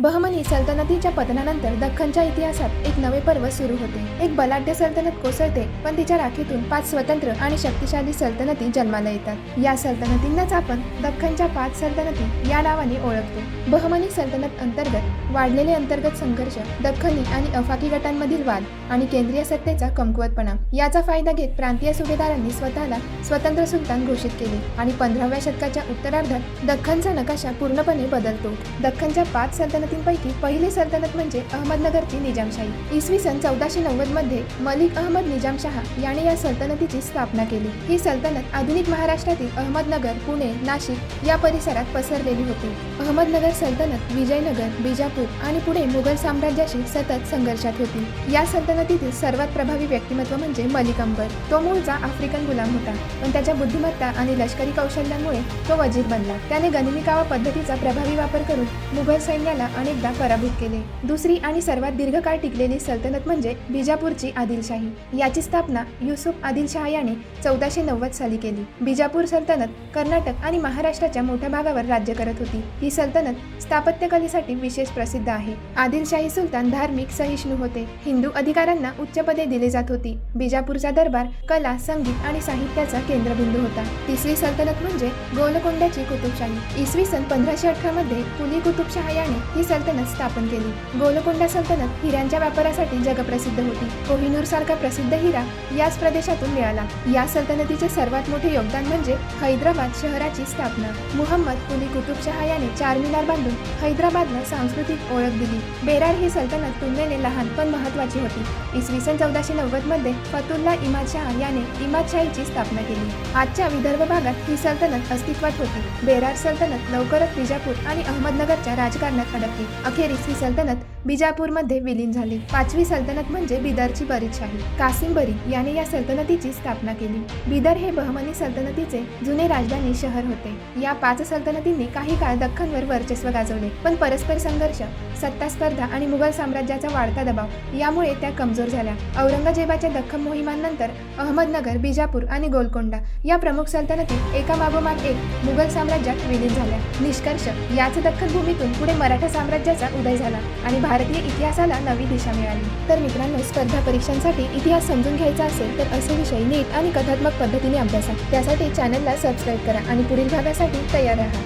बहमनी सल्तनतीच्या पतनानंतर दख्खनच्या इतिहासात एक नवे पर्व सुरू होते। एक बलाढ्य सल्तनत कोसळते, पण तिच्या राखीतून 5 स्वतंत्र आणि शक्तिशाली सल्तनती जन्माला येतात। या सल्तनतींनाच आपण दख्खनच्या 5 सल्तनती या नावाने ओळखतो। बहमनी सल्तनत अंतर्गत वाढलेले अंतर्गत संघर्ष, दख्खनी आणि अफाकी गटांमधील वाद आणि केंद्रीय सत्तेचा कमकुवतपणा याचा फायदा घेत प्रांतीय सुभेदारांनी स्वतःला स्वतंत्र सुलतान घोषित केले आणि 15व्या शतकाच्या उत्तरार्धात दख्खनचा नकाशा पूर्णपणे बदलतो। दख्खनच्या 5 सल्तनतींपैकी पहिली सल्तनत म्हणजे अहमदनगरची निजामशाही। इसवी सन 1490 मध्ये मलिक अहमद निजामशाह याने या सल्तनतीची स्थापना केली। ही सल्तनत आधुनिक महाराष्ट्रातील अहमदनगर, पुणे, नाशिक या परिसरात पसरलेली होती। अहमदनगर सल्तनत विजयनगर, बिजापूर आणि पुढे मुघल साम्राज्याशी सतत संघर्षात होती। या सल्तनतीतील सर्वात प्रभावी व्यक्तिमत्व म्हणजे मलिक अंबर। तो मूळचा आफ्रिकन गुलाम होता, पण त्याच्या बुद्धिमत्ता आणि लष्करी कौशल्यामुळे तो वजीर बनला। त्याने गनिमी कावा पद्धतीचा प्रभावी वापर करून मुघल सैन्याला अनेकदा पराभूत केले। दुसरी आणि सर्वात दीर्घकाळ टिकलेली सल्तनत म्हणजे बिजापूरची आदिलशाही। याची स्थापना युसुफ आदिलशाह याने 1490 साली केली। बिजापूर सल्तनत कर्नाटक आणि महाराष्ट्राच्या मोठ्या भागावर राज्य करत होती। ही सल्तनत स्थापत्यकलेसाठी विशेष प्रसिद्ध आहे। आदिलशाही सुलतान धार्मिक सहिष्णू होते। हिंदू अधिकाऱ्यांना उच्च पदे दिली जात होती। बिजापूरचा दरबार कला, संगीत आणि साहित्याचा केंद्रबिंदू होता। तिसरी सल्तनत म्हणजे गोलकोंड्याची कुतुबशाही। इसवी सन 1518 मध्ये कुली कुतुबशाह याने ही सल्तनत स्थापन केली। गोलकोंडा सल्तनत हिऱ्यांच्या व्यापारासाठी जगप्रसिद्ध होती। कोहिनूर सारखा प्रसिद्ध हिरा याच प्रदेशातून मिळाला। या सल्तनतीचे सर्वात मोठे योगदान म्हणजे हैदराबाद शहराची स्थापना। मुहम्मद कुली कुतुबशाह याने चारमिनार बांधून हैदराबादला सांस्कृतिक ओळख दिली। बेरार ही सल्तनत तुलनेने लहान पण महत्त्वाची होती। इसवी सन 1490 मध्ये फतुल्ला इमाद शाह याने इमादशाहीची स्थापना केली। आजच्या विदर्भ भागात ही सल्तनत अस्तित्वात होती। बेरार सल्तनत लवकरच बिजापूर आणि अहमदनगरच्या राजकारणात अडकली। अखेरीस ही सल्तनत बिजापूरमध्ये विलीन झाली। पाचवी सल्तनत म्हणजे बिदरची बरीदशाही। कासिम बरीद याने या सल्तनतीची स्थापना केली। बिदर हे बहमनी सल्तनतीचे जुने राजधानी शहर होते। या 5 सल्तनतींनी काही काळ दख्खनवर वर्चस्व गाजवले, पण परस्पर संघर्ष, सत्ता स्पर्धा आणि मुघल साम्राज्याचा वाढता दबाव यामुळे त्या कमजोर झाल्या। औरंगजेबाच्या दख्खन मोहिमांनंतर अहमदनगर, बिजापूर आणि गोलकोंडा या प्रमुख सल्तनती एकामागोमाग एक मुघल साम्राज्यात विलीन झाल्या। निष्कर्ष, याच दख्खन भूमीतून पुढे मराठा साम्राज्याचा उदय झाला आणि भारतीय इतिहासाला नवी दिशा मिळाली। तर मित्रांनो, स्पर्धा परीक्षांसाठी इतिहास समजून घ्यायचा असेल तर असे विषय नीट आणि कथात्मक पद्धतीने अभ्यासा। त्यासाठी चॅनलला सबस्क्राईब करा आणि पुढील भागासाठी तयार राहा।